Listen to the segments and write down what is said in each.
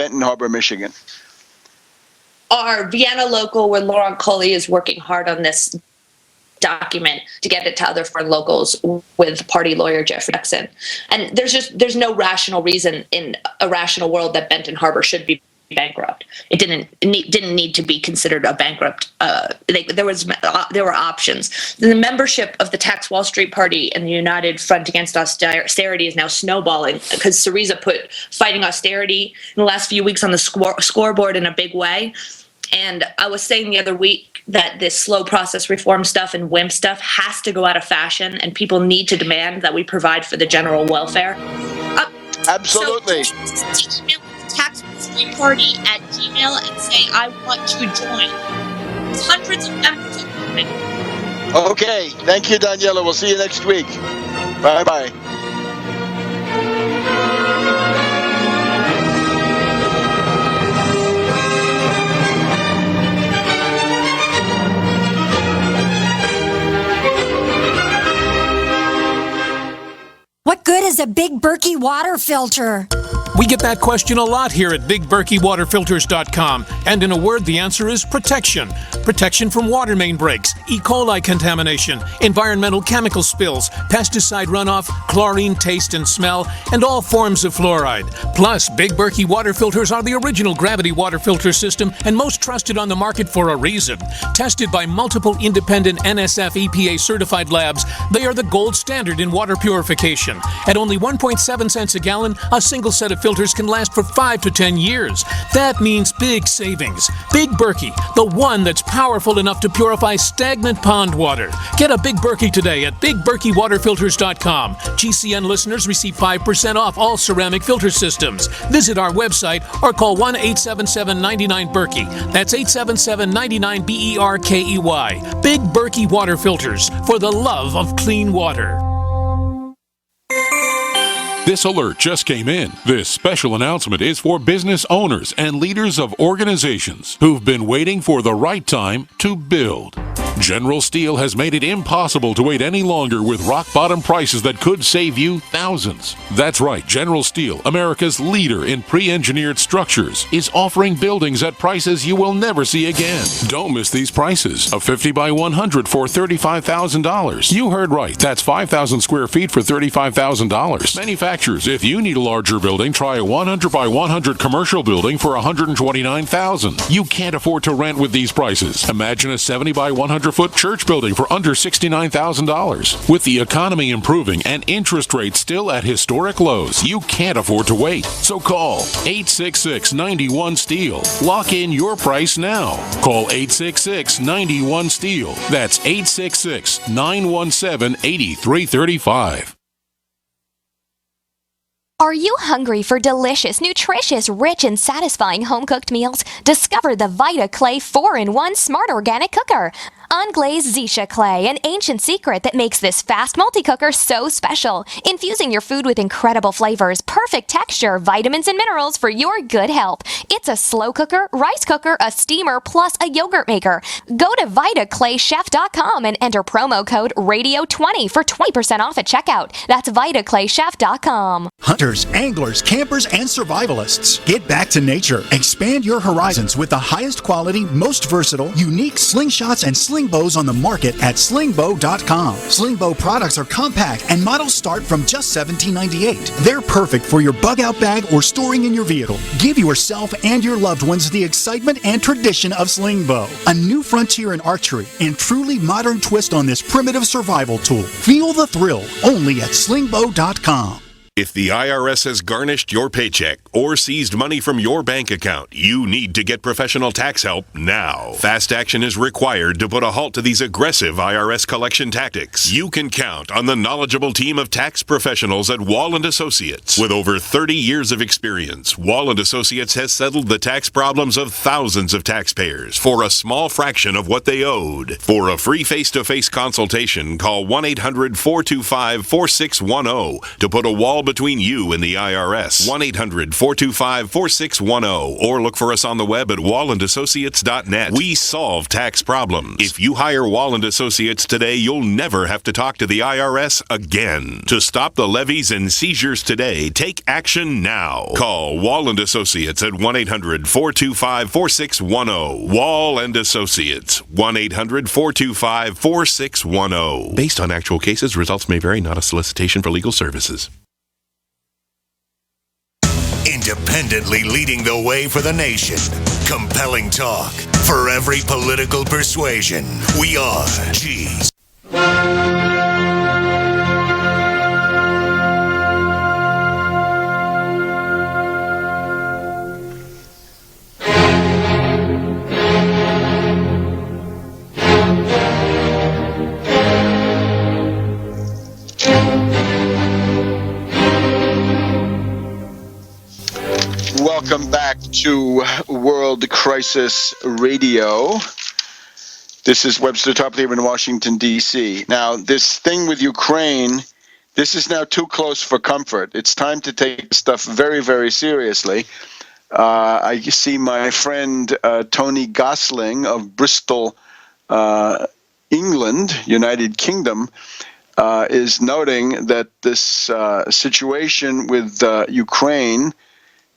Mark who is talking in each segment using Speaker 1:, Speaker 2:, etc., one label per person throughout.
Speaker 1: Benton Harbor, Michigan.
Speaker 2: Our Vienna local, where Laurent Colli is working hard on this document to get it to other foreign locals with party lawyer Jeffrey Jackson. And there's no rational reason in a rational world that Benton Harbor should be bankrupt. It didn't need to be considered a bankrupt. There were options. The membership of the Tax Wall Street Party and the United Front Against Austerity is now snowballing because Syriza put fighting austerity in the last few weeks on the scoreboard in a big way. And I was saying the other week that this slow process reform stuff and WIMP stuff has to go out of fashion, and people need to demand that we provide for the general welfare.
Speaker 1: Absolutely.
Speaker 2: So, Tax Street Party at Gmail and say, I want to join. There's hundreds of members of coming.
Speaker 1: Okay. Thank you, Daniela. We'll see you next week. Bye-bye.
Speaker 3: What good is a Big Berkey water filter?
Speaker 4: We get that question a lot here at BigBerkeyWaterFilters.com. And in a word, the answer is protection. Protection from water main breaks, E. coli contamination, environmental chemical spills, pesticide runoff, chlorine taste and smell, and all forms of fluoride. Plus, Big Berkey water filters are the original gravity water filter system and most trusted on the market for a reason. Tested by multiple independent NSF EPA certified labs, they are the gold standard in water purification. At only 1.7 cents a gallon, a single set of filters can last for 5 to 10 years. That means big savings. Big Berkey, the one that's powerful enough to purify stagnant pond water. Get a Big Berkey today at BigBerkeyWaterFilters.com. GCN listeners receive 5% off all ceramic filter systems. Visit our website or call 1-877-99-BERKEY. That's 877-99-BERKEY. Big Berkey Water Filters, for the love of clean water.
Speaker 5: This alert just came in. This special announcement is for business owners and leaders of organizations who've been waiting for the right time to build. General Steel has made it impossible to wait any longer with rock-bottom prices that could save you thousands. That's right, General Steel, America's leader in pre-engineered structures, is offering buildings at prices you will never see again. Don't miss these prices. A 50 by 100 for $35,000. You heard right. That's 5,000 square feet for $35,000. Manufacturers, if you need a larger building, try a 100 by 100 commercial building for $129,000. You can't afford to rent with these prices. Imagine a 70 by 100-foot church building for under $69,000. With the economy improving and interest rates still at historic lows, you can't afford to wait. So call 866-91-STEEL. Lock in your price now. Call 866-91-STEEL. That's 866-917-8335.
Speaker 6: Are you hungry for delicious, nutritious, rich, and satisfying home-cooked meals? Discover the Vita Clay 4-in-1 Smart Organic Cooker. Unglazed Zisha clay, an ancient secret that makes this fast multi-cooker so special. Infusing your food with incredible flavors, perfect texture, vitamins, and minerals for your good health. It's a slow cooker, rice cooker, a steamer, plus a yogurt maker. Go to VitaClayChef.com and enter promo code RADIO20 for 20% off at checkout. That's VitaClayChef.com.
Speaker 7: Hunters, anglers, campers, and survivalists. Get back to nature. Expand your horizons with the highest quality, most versatile, unique slingshots and sling bows on the market at slingbow.com. Slingbow products are compact and models start from just $17.98. They're perfect for your bug out bag or storing in your vehicle. Give yourself and your loved ones the excitement and tradition of Slingbow, a new frontier in archery and truly modern twist on this primitive survival tool. Feel the thrill only at slingbow.com.
Speaker 8: If the IRS has garnished your paycheck or seized money from your bank account, you need to get professional tax help now. Fast action is required to put a halt to these aggressive IRS collection tactics. You can count on the knowledgeable team of tax professionals at Wall & Associates. With over 30 years of experience, Wall & Associates has settled the tax problems of thousands of taxpayers for a small fraction of what they owed. For a free face-to-face consultation, call 1-800-425-4610 to put a Wall between you and the IRS. 1-800-425-4610 or look for us on the web at wallandassociates.net. We solve tax problems. If you hire Walland Associates today, you'll never have to talk to the IRS again. To stop the levies and seizures today, take action now. Call Walland Associates at 1-800-425-4610. Wall and Associates, 1-800-425-4610. Based on actual cases, results may vary, not a solicitation for legal services.
Speaker 9: Independently leading the way for the nation. Compelling talk for every political persuasion. We are G's.
Speaker 1: Welcome back to World Crisis Radio. This is Webster, Tarpley in Washington, D.C. Now, this thing with Ukraine, this is now too close for comfort. It's time to take stuff very, very seriously. I see my friend Tony Gosling of Bristol, England, United Kingdom, is noting that this situation with Ukraine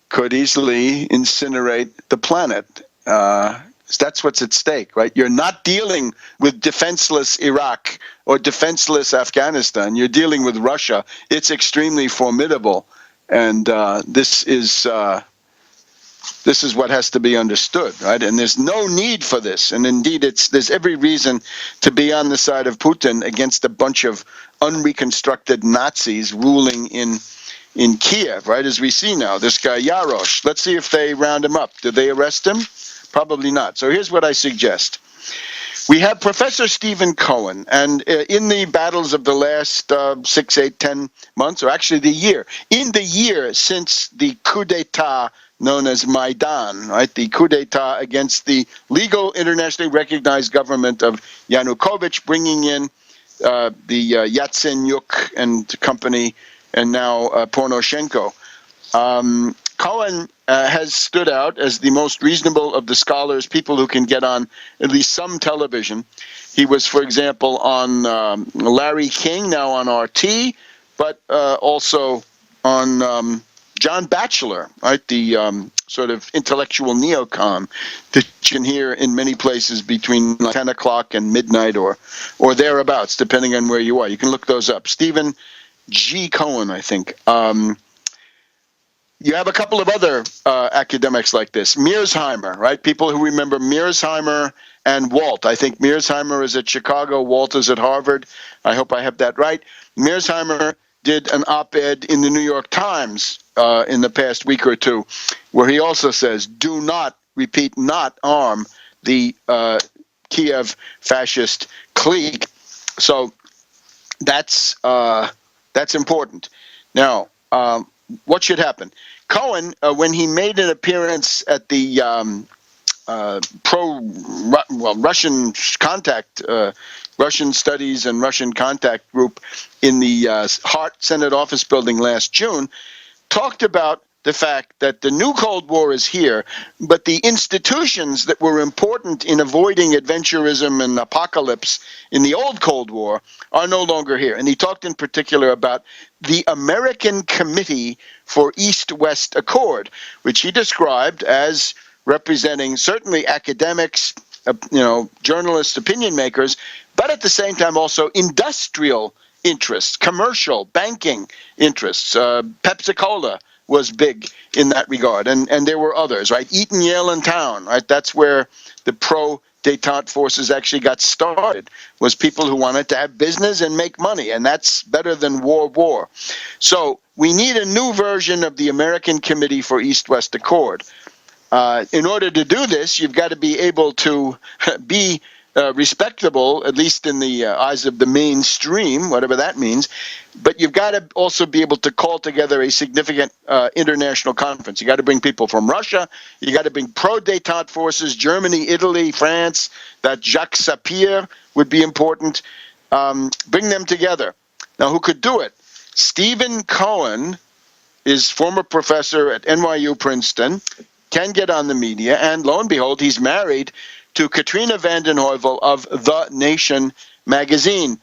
Speaker 1: could easily incinerate the planet. That's what's at stake, right? You're not dealing with defenseless Iraq or defenseless Afghanistan. You're dealing with Russia. It's extremely formidable, and this is what has to be understood, right? And there's no need for this. And indeed, there's every reason to be on the side of Putin against a bunch of unreconstructed Nazis ruling in Kiev, right, as we see now, this guy Yarosh. Let's see if they round him up. Did they arrest him? Probably not. So here's what I suggest. We have Professor Stephen Cohen, and in the battles of the last 6, 8, 10 months, or actually in the year since the coup d'etat known as Maidan, right, the coup d'etat against the legal, internationally recognized government of Yanukovych, bringing in the Yatsenyuk and company, and now Poroshenko. Cohen has stood out as the most reasonable of the scholars, people who can get on at least some television. He was, for example, on Larry King, now on RT, but also on John Batchelor, right, the sort of intellectual neocon that you can hear in many places between 10 o'clock and midnight or thereabouts, depending on where you are. You can look those up. Stephen G. Cohen, I think. You have a couple of other academics like this. Mearsheimer, right? People who remember Mearsheimer and Walt. I think Mearsheimer is at Chicago, Walt is at Harvard. I hope I have that right. Mearsheimer did an op-ed in the New York Times in the past week or two, where he also says, do not, repeat, not arm the Kiev fascist clique. So that's important. Now, what should happen? Cohen, when he made an appearance at the Russian contact, Russian Studies and Russian Contact Group in the Hart Senate Office Building last June, talked about the fact that the new Cold War is here, but the institutions that were important in avoiding adventurism and apocalypse in the old Cold War are no longer here. And he talked in particular about the American Committee for East-West Accord, which he described as representing certainly academics, journalists, opinion makers, but at the same time also industrial interests, commercial, banking interests. Pepsi-Cola was big in that regard, and there were others, right? Eton, Yale, and Town, right? That's where the pro-détente forces actually got started, was people who wanted to have business and make money, and that's better than war. So we need a new version of the American Committee for East-West Accord. In order to do this, you've got to be able to be respectable, at least in the eyes of the mainstream, whatever that means. But you've got to also be able to call together a significant international conference. You got to bring people from Russia. You got to bring pro-détente forces, Germany, Italy, France. That Jacques Sapir would be important. Bring them together. Now, who could do it? Stephen Cohen is former professor at NYU Princeton, can get on the media, and lo and behold, he's married to Katrina vanden Heuvel of The Nation magazine.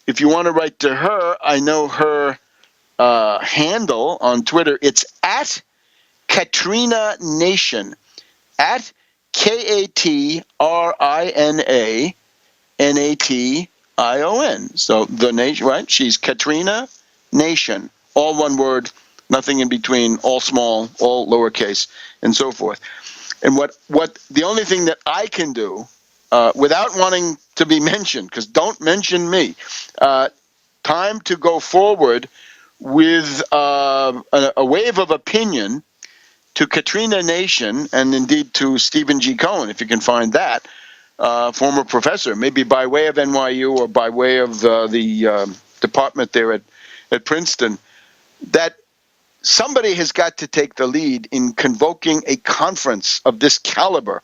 Speaker 1: If you want to write to her, I know her handle on Twitter. It's at Katrina Nation, at KatrinaNation. So The Nation, right? She's Katrina Nation, all one word, nothing in between, all small, all lowercase, and so forth. And what the only thing that I can do, without wanting to be mentioned, because don't mention me, time to go forward with a wave of opinion to Katrina Nation and indeed to Stephen G. Cohen, if you can find that, former professor, maybe by way of NYU or by way of the department there at Princeton, that somebody has got to take the lead in convoking a conference of this caliber.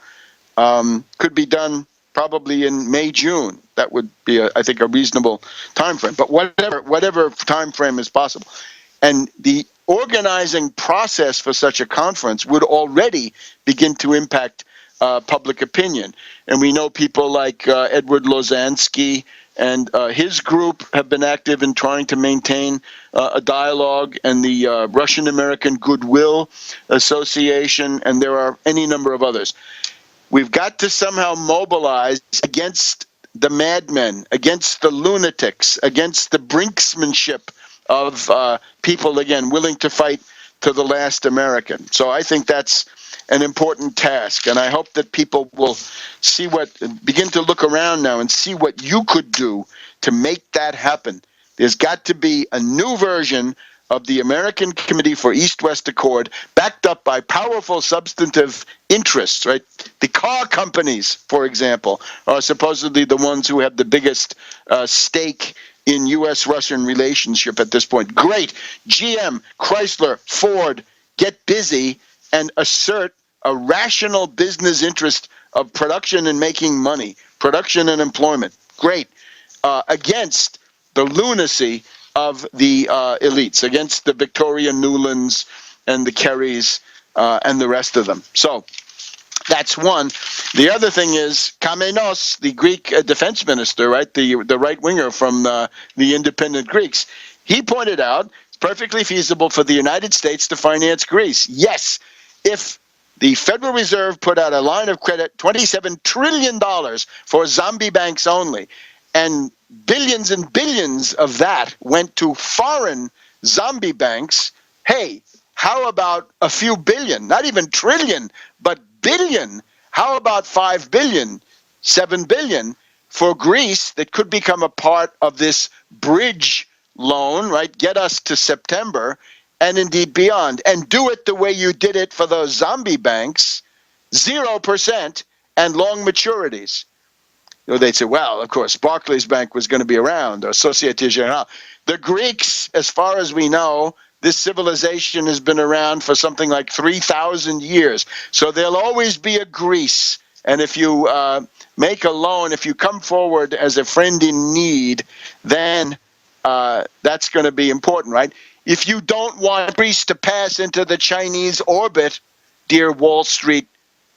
Speaker 1: Could be done probably in May, June. That would be, I think, a reasonable time frame. But whatever time frame is possible. And the organizing process for such a conference would already begin to impact public opinion. And we know people like Edward Lozansky and his group have been active in trying to maintain a dialogue, and the Russian-American Goodwill Association, and there are any number of others. We've got to somehow mobilize against the madmen, against the lunatics, against the brinksmanship of people, again, willing to fight to the last American. So I think that's an important task, and I hope that people will begin to look around now and see what you could do to make that happen. There's got to be a new version of the American Committee for East-West Accord, backed up by powerful substantive interests, right? The car companies, for example, are supposedly the ones who have the biggest stake in U.S.-Russian relationship at this point. Great. GM, Chrysler, Ford, get busy and assert a rational business interest of production and making money, production and employment. Great. Against the lunacy of the elites, against the Victoria Newlands and the Kerrys and the rest of them. So that's one. The other thing is Kamenos, the Greek defense minister, right, the right-winger from the independent Greeks. He pointed out it's perfectly feasible for the United States to finance Greece. Yes, if the Federal Reserve put out a line of credit, $27 trillion for zombie banks only, and billions and billions of that went to foreign zombie banks. Hey, how about a few billion, not even trillion, but billion? How about 5 billion, 7 billion for Greece that could become a part of this bridge loan, right? Get us to September and indeed beyond, and do it the way you did it for those zombie banks, 0% and long maturities. You know, they'd say, well, of course, Barclays Bank was going to be around, or Societe Generale. The Greeks, as far as we know, this civilization has been around for something like 3,000 years. So there'll always be a Greece. And if you make a loan, if you come forward as a friend in need, then that's going to be important, right? If you don't want Greece to pass into the Chinese orbit, dear Wall Street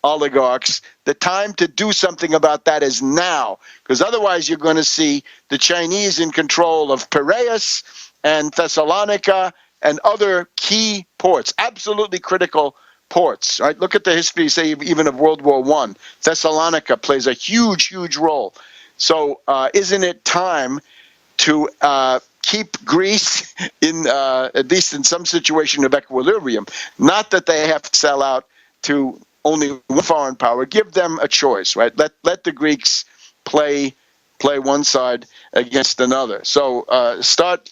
Speaker 1: oligarchs, the time to do something about that is now, because otherwise you're going to see the Chinese in control of Piraeus and Thessalonica and other key ports, absolutely critical ports, right? Look at the history, say, even of World War I. Thessalonica plays a huge, huge role. So isn't it time to keep Greece in, at least in some situation, of equilibrium? Not that they have to sell out to only one foreign power. Give them a choice, right? Let the Greeks play one side against another. So start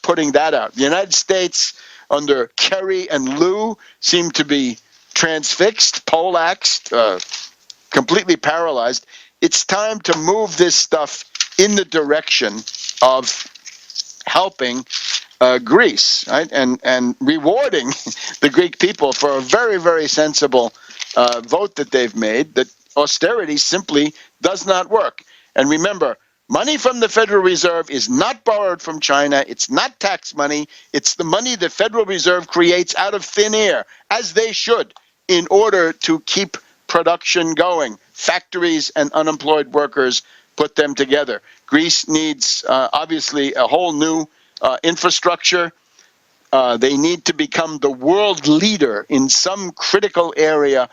Speaker 1: putting that out. The United States under Kerry and Liu seem to be transfixed, poleaxed, completely paralyzed. It's time to move this stuff in the direction of helping Greece, right, and rewarding the Greek people for a very, very sensible vote that they've made, that austerity simply does not work. And remember, Money from the Federal Reserve is not borrowed from China. It's not tax money. It's the money the Federal Reserve creates out of thin air, as they should, in order to keep production going. Factories and unemployed workers put them together. Greece needs, obviously, a whole new infrastructure. They need to become the world leader in some critical area